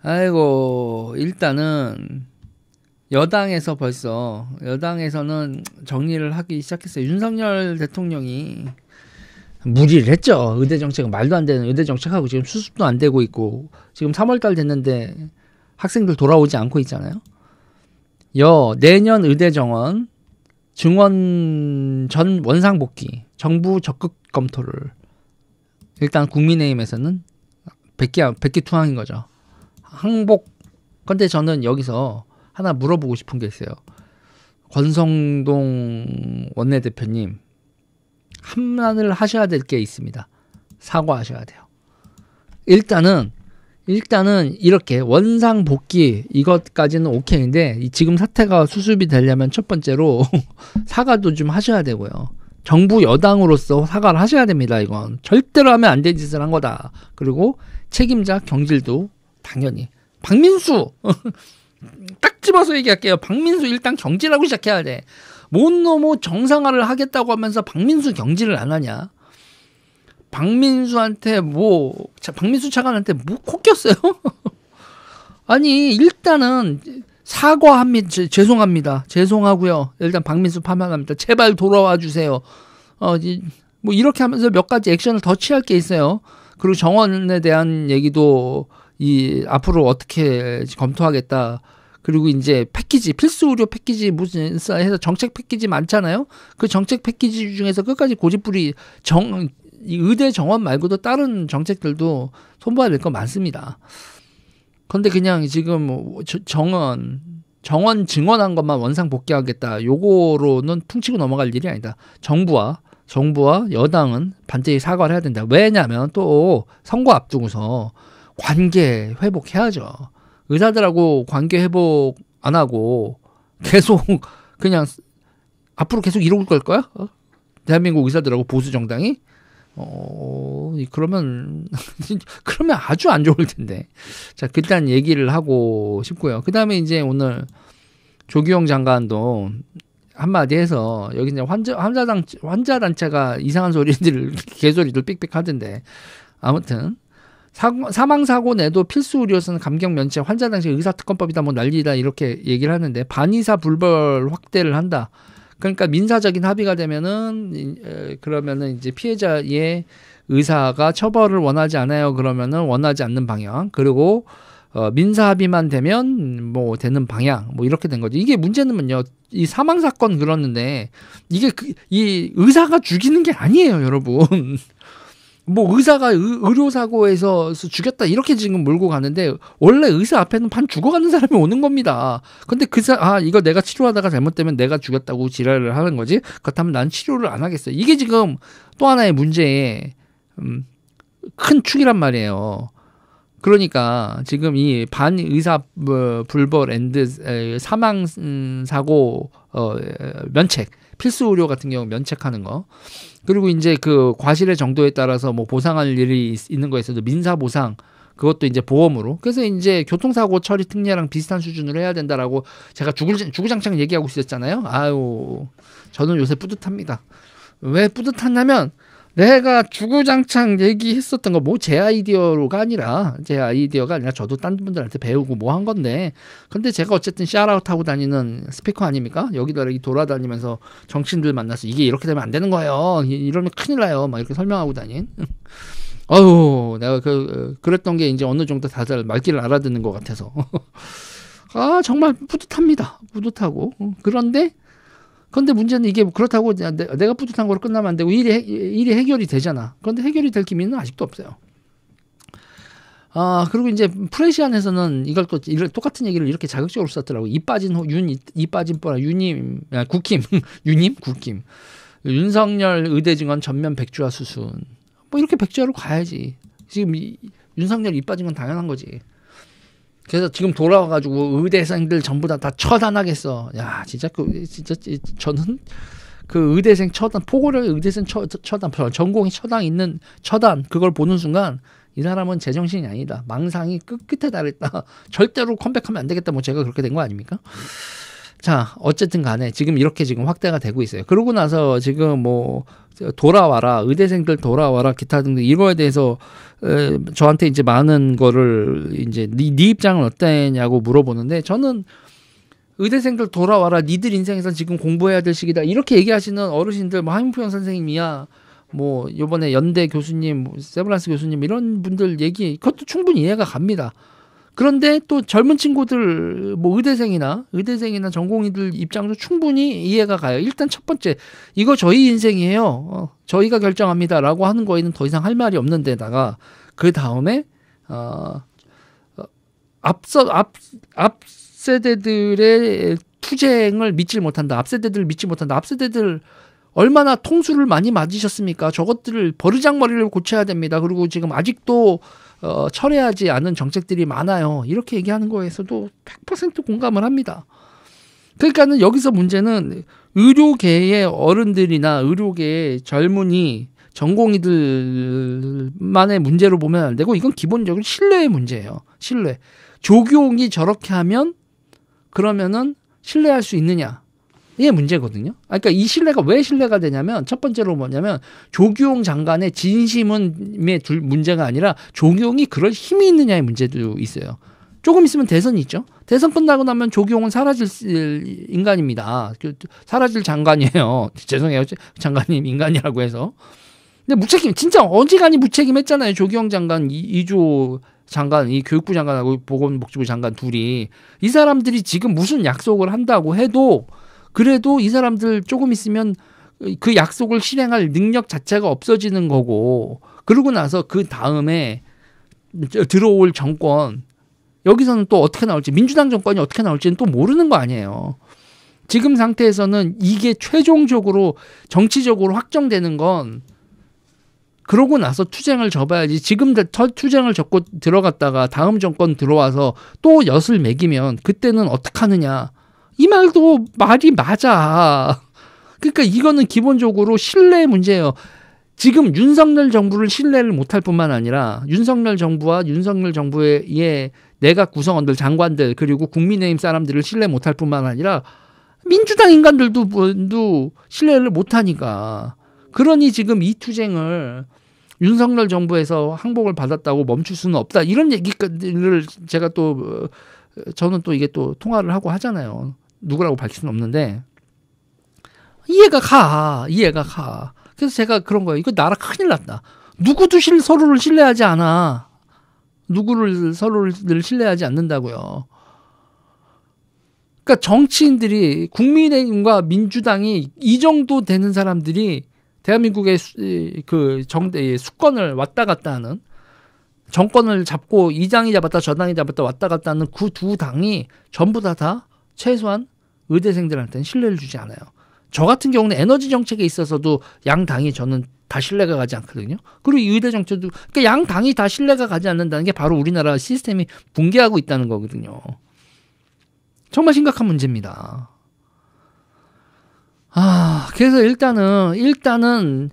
아이고, 일단은 여당에서는 정리를 하기 시작했어요. 윤석열 대통령이 무리를 했죠. 의대 정책은 말도 안 되는 의대 정책하고 지금 수습도 안 되고 있고, 지금 3월달 됐는데 학생들 돌아오지 않고 있잖아요. 내년 의대 정원 증원 전 원상 복귀 정부 적극 검토를 일단 국민의힘에서는 백기투항인 거죠. 항복. 근데 저는 여기서 하나 물어보고 싶은 게 있어요. 권성동 원내대표님, 한마디를 하셔야 될 게 있습니다. 사과하셔야 돼요. 일단은 이렇게 원상 복귀 이것까지는 오케이인데 지금 사태가 수습이 되려면 첫 번째로 사과도 좀 하셔야 되고요. 정부 여당으로서 사과를 하셔야 됩니다. 이건 절대로 하면 안 될 짓을 한 거다. 그리고 책임자 경질도 당연히 박민수 딱 집어서 얘기할게요. 박민수 일단 경질하고 시작해야 돼. 뭔 놈의 정상화를 하겠다고 하면서 박민수 경질을 안 하냐? 박민수 차관한테 뭐 코 꼈어요? 아니 일단은 사과합니다. 죄송합니다. 죄송하고요. 일단 박민수 파면합니다. 제발 돌아와 주세요. 뭐 이렇게 하면서 몇 가지 액션을 더 취할 게 있어요. 그리고 정원에 대한 얘기도 앞으로 어떻게 검토하겠다. 그리고 이제 패키지, 필수 의료 패키지 무슨 해서 정책 패키지 많잖아요. 그 정책 패키지 중에서 끝까지 고집부리 의대 정원 말고도 다른 정책들도 손봐야 될 거 많습니다. 그런데 그냥 지금 정원 증원한 것만 원상 복귀하겠다. 요거로는 퉁치고 넘어갈 일이 아니다. 정부와 여당은 반드시 사과를 해야 된다. 왜냐하면 또 선거 앞두고서 관계 회복해야죠. 의사들하고 관계 회복 안 하고 계속 그냥 앞으로 계속 이러고 갈 거야? 대한민국 의사들하고 보수 정당이? 그러면 아주 안 좋을 텐데. 자, 일단 얘기를 하고 싶고요. 그 다음에 이제 오늘 조규영 장관도 한마디 해서 여기 이제 환자단체가 이상한 개소리들 삑삑 하던데. 아무튼 사망사고 내도 필수 의료선 감경 면책 환자 당시 의사특검법이다 뭐 난리다 이렇게 얘기를 하는데 반의사 불벌 확대를 한다. 그러니까 민사적인 합의가 되면은 그러면은 이제 피해자의 의사가 처벌을 원하지 않아요. 그러면은 원하지 않는 방향. 그리고 민사 합의만 되면 뭐 되는 방향. 뭐 이렇게 된 거죠. 이게 문제는요. 이 사망 사건 그러는데 이게 이 의사가 죽이는 게 아니에요, 여러분. 뭐 의사가 의료사고에서 죽였다 이렇게 지금 몰고 가는데 원래 의사 앞에는 반 죽어가는 사람이 오는 겁니다. 근데 이거 내가 치료하다가 잘못되면 내가 죽였다고 지랄을 하는 거지. 그렇다면 난 치료를 안 하겠어. 이게 지금 또 하나의 문제의 큰 축이란 말이에요. 그러니까 지금 이 반의사 불벌 앤드 사망 사고 면책 필수 의료 같은 경우 면책하는 거. 그리고 이제 그 과실의 정도에 따라서 뭐 보상할 일이 있는 거에 있어도 민사 보상 그것도 이제 보험으로. 그래서 이제 교통사고 처리 특례랑 비슷한 수준으로 해야 된다라고 제가 주구장창 얘기하고 있었잖아요. 아유, 저는 요새 뿌듯합니다. 왜 뿌듯하냐면 내가 주구장창 얘기했었던 거 뭐 제 아이디어가 아니라 저도 딴 분들한테 배우고 뭐 한 건데 근데 제가 어쨌든 샤라웃 하고 다니는 스피커 아닙니까? 여기다 여기 돌아다니면서 정치인들 만나서 이게 이렇게 되면 안 되는 거예요. 이러면 큰일 나요. 막 이렇게 설명하고 다닌. 어휴, 내가 그랬던 게 이제 어느 정도 다들 말귀를 알아듣는 것 같아서. 정말 뿌듯합니다. 뿌듯하고. 그런데 문제는 이게 그렇다고 내가 뿌듯한 거로 끝나면 안 되고 일이 해결이 되잖아. 그런데 해결이 될 기미는 아직도 없어요. 그리고 이제 프레시안에서는 이걸 또 똑같은 얘기를 이렇게 자극적으로 썼더라고. 국힘. 윤석열 의대 증원 전면 백주화 수순. 뭐 이렇게 백주화로 가야지. 지금 윤석열 입 빠진 건 당연한 거지. 그래서 지금 돌아와가지고 의대생들 전부 다 처단하겠어. 야, 진짜 저는 그 의대생 처단, 포고령의 의대생 처단, 전공이 처단, 그걸 보는 순간 이 사람은 제정신이 아니다. 망상이 끝에 달했다. 절대로 컴백하면 안 되겠다. 뭐 제가 그렇게 된 거 아닙니까? 자, 어쨌든 간에 지금 이렇게 지금 확대가 되고 있어요. 그러고 나서 지금 뭐 돌아와라, 의대생들 돌아와라, 기타 등등 이거에 대해서 저한테 이제 많은 거를 이제 네 입장은 어떠냐고 물어보는데, 저는 의대생들 돌아와라, 니들 인생에서 지금 공부해야 될 시기다, 이렇게 얘기하시는 어르신들, 뭐 하임표현 선생님이야, 뭐 요번에 연대 교수님, 세브란스 교수님 이런 분들 얘기, 그것도 충분히 이해가 갑니다. 그런데 또 젊은 친구들, 뭐 의대생이나 전공의들 입장도 충분히 이해가 가요. 일단 첫 번째, 이거 저희 인생이에요. 저희가 결정합니다라고 하는 거에는 더 이상 할 말이 없는 데다가, 그 다음에 앞 세대들의 투쟁을 믿지 못한다. 앞 세대들을 믿지 못한다. 앞 세대들 얼마나 통수를 많이 맞으셨습니까? 저것들을 버르장머리를 고쳐야 됩니다. 그리고 지금 아직도 철회하지 않은 정책들이 많아요. 이렇게 얘기하는 거에서도 100% 공감을 합니다. 그러니까는 여기서 문제는 의료계의 어른들이나 의료계의 젊은이, 전공의들만의 문제로 보면 안 되고, 이건 기본적으로 신뢰의 문제예요. 신뢰. 조기용이 저렇게 하면 그러면은 신뢰할 수 있느냐? 이게 문제거든요. 그러니까 이 신뢰가 왜 신뢰가 되냐면, 첫 번째로 뭐냐면 조규용 장관의 진심의 문제가 아니라 조규용이 그럴 힘이 있느냐의 문제도 있어요. 조금 있으면 대선이 있죠. 대선 끝나고 나면 조규용은 사라질 인간입니다. 사라질 장관이에요. 죄송해요, 장관님 인간이라고 해서. 근데 무책임, 진짜 어지간히 무책임했잖아요. 조규용 장관, 이조 장관, 이 교육부 장관하고 보건복지부 장관 둘이. 이 사람들이 지금 무슨 약속을 한다고 해도, 그래도 이 사람들 조금 있으면 그 약속을 실행할 능력 자체가 없어지는 거고, 그러고 나서 그 다음에 들어올 정권, 여기서는 또 어떻게 나올지, 민주당 정권이 어떻게 나올지는 또 모르는 거 아니에요. 지금 상태에서는 이게 최종적으로 정치적으로 확정되는 건 그러고 나서 투쟁을 접어야지. 지금 투쟁을 접고 들어갔다가 다음 정권 들어와서 또 엿을 매기면 그때는 어떡하느냐. 이 말도 말이 맞아. 그러니까 이거는 기본적으로 신뢰의 문제예요. 지금 윤석열 정부를 신뢰를 못할 뿐만 아니라 윤석열 정부와 윤석열 정부의 내각 구성원들, 장관들, 그리고 국민의힘 사람들을 신뢰 못할 뿐만 아니라 민주당 인간들도 신뢰를 못하니까. 그러니 지금 이 투쟁을 윤석열 정부에서 항복을 받았다고 멈출 수는 없다. 이런 얘기를 제가 또, 저는 또 이게 또 통화를 하고 하잖아요. 누구라고 밝힐 수는 없는데 이해가 가. 그래서 제가 그런 거예요. 이거 나라 큰일 났다. 누구도 서로를 신뢰하지 않아. 서로를 신뢰하지 않는다고요. 그러니까 정치인들이, 국민의힘과 민주당이 이 정도 되는 사람들이 대한민국의 그 수권을 왔다 갔다 하는, 정권을 잡고 이 당이 잡았다 저 당이 잡았다 왔다 갔다 하는 그 두 당이 전부 다 최소한 의대생들한테는 신뢰를 주지 않아요. 저 같은 경우는 에너지 정책에 있어서도 양 당이 저는 다 신뢰가 가지 않거든요. 그리고 이 의대 정책도, 그러니까 양 당이 다 신뢰가 가지 않는다는 게 바로 우리나라 시스템이 붕괴하고 있다는 거거든요. 정말 심각한 문제입니다. 그래서 일단은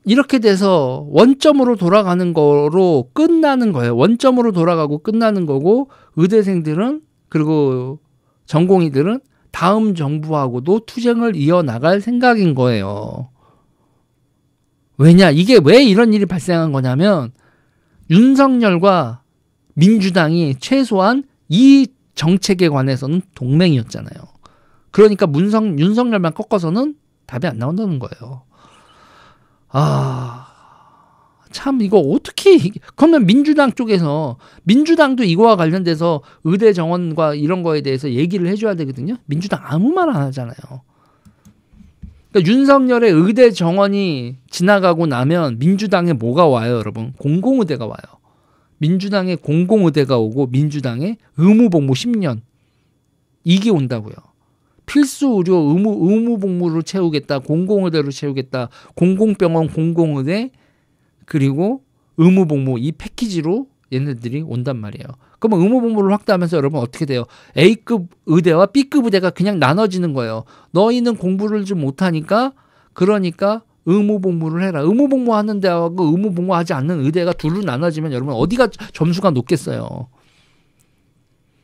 이렇게 돼서 원점으로 돌아가는 거로 끝나는 거예요. 원점으로 돌아가고 끝나는 거고, 의대생들은, 그리고 전공의들은 다음 정부하고도 투쟁을 이어나갈 생각인 거예요. 왜냐? 이게 왜 이런 일이 발생한 거냐면, 윤석열과 민주당이 최소한 이 정책에 관해서는 동맹이었잖아요. 그러니까 윤석열만 꺾어서는 답이 안 나온다는 거예요. 참 이거 어떻게, 그러면 민주당 쪽에서, 민주당도 이거와 관련돼서 의대 정원과 이런 거에 대해서 얘기를 해줘야 되거든요. 민주당 아무 말 안 하잖아요. 그러니까 윤석열의 의대 정원이 지나가고 나면 민주당에 뭐가 와요, 여러분? 공공의대가 와요. 민주당의 공공의대가 오고 민주당의 의무복무 10년, 이게 온다고요. 필수 의료 의무복무를 채우겠다, 공공의대로 채우겠다, 공공병원, 공공의대, 그리고 의무복무, 이 패키지로 얘네들이 온단 말이에요. 그러면 의무복무를 확대하면서 여러분 어떻게 돼요? A급 의대와 B급 의대가 그냥 나눠지는 거예요. 너희는 공부를 좀 못하니까, 그러니까 의무복무를 해라. 의무복무 하는 데하고 의무복무하지 않는 의대가 둘로 나눠지면 여러분 어디가 점수가 높겠어요.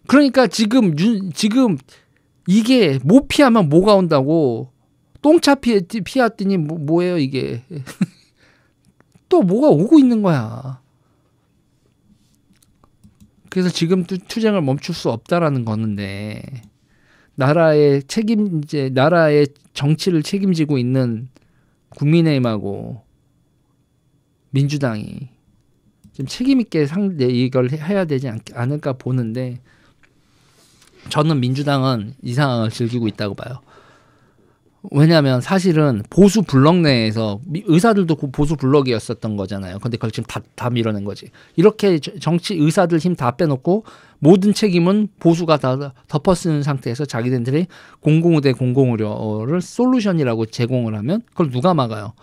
그러니까 지금 이게 뭐 피하면 뭐가 온다고 똥차 피했더니 뭐예요 이게. 또 뭐가 오고 있는 거야. 그래서 지금 투쟁을 멈출 수 없다라는 거는데 나라의 정치를 책임지고 있는 국민의힘하고 민주당이 좀 책임 있게 이걸 해야 되지 않을까 보는데 저는 민주당은 이 상황을 즐기고 있다고 봐요. 왜냐하면 사실은 보수 블록 내에서 의사들도 보수 블록이었었던 거잖아요. 근데 그걸 지금 다 밀어낸 거지. 이렇게 정치 의사들 힘 다 빼놓고 모든 책임은 보수가 다 덮어쓰는 상태에서 자기들이 공공의대 공공의료를 솔루션이라고 제공을 하면 그걸 누가 막아요?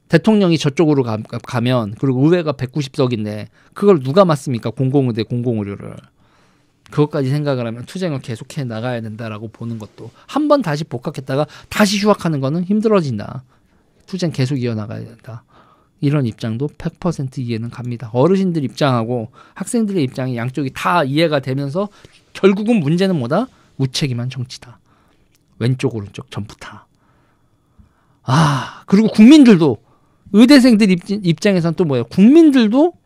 대통령이 저쪽으로 가면 그리고 의회가 190석인데 그걸 누가 막습니까? 공공의대 공공의료를. 그것까지 생각을 하면 투쟁을 계속해 나가야 된다라고 보는 것도 한 번 다시 복학했다가 다시 휴학하는 거는 힘들어진다. 투쟁 계속 이어나가야 된다. 이런 입장도 100% 이해는 갑니다. 어르신들 입장하고 학생들의 입장이 양쪽이 다 이해가 되면서 결국은 문제는 뭐다? 무책임한 정치다. 왼쪽 오른쪽 전부 다. 그리고 국민들도 의대생들 입장에서는 또 뭐예요? 국민들도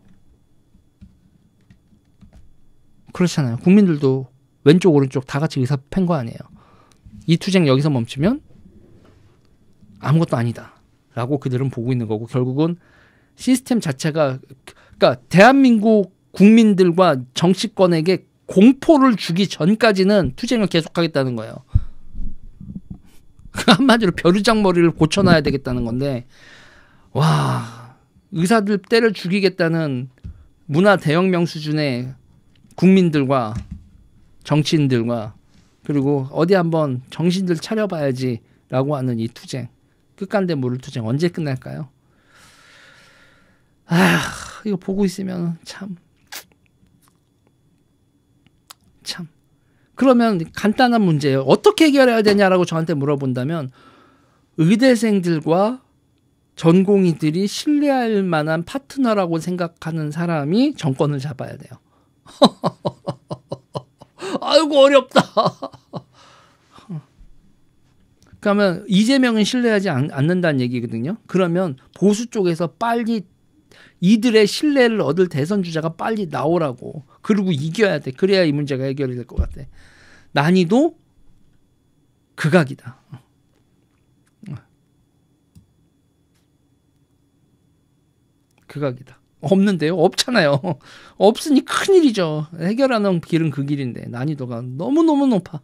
그렇잖아요. 국민들도 왼쪽 오른쪽 다 같이 의사 팬 거 아니에요. 이 투쟁 여기서 멈추면 아무것도 아니다 라고 그들은 보고 있는 거고 결국은 시스템 자체가 그러니까 대한민국 국민들과 정치권에게 공포를 주기 전까지는 투쟁을 계속하겠다는 거예요. 한마디로 벼루장머리를 고쳐놔야 되겠다는 건데 와 의사들 때려 죽이겠다는 문화 대혁명 수준의 국민들과 정치인들과 그리고 어디 한번 정신들 차려봐야지라고 하는 이 투쟁 끝간데 모를 투쟁 언제 끝날까요? 이거 보고 있으면 참 그러면 간단한 문제예요. 어떻게 해결해야 되냐라고 저한테 물어본다면 의대생들과 전공의들이 신뢰할 만한 파트너라고 생각하는 사람이 정권을 잡아야 돼요. 아이고 어렵다. 그러면 이재명은 신뢰하지 않는다는 얘기거든요. 그러면 보수 쪽에서 빨리 이들의 신뢰를 얻을 대선 주자가 빨리 나오라고. 그리고 이겨야 돼. 그래야 이 문제가 해결이 될 것 같아. 난이도 극악이다. 극악이다. 없는데요? 없잖아요. 없으니 큰일이죠. 해결하는 길은 그 길인데 난이도가 너무너무 높아.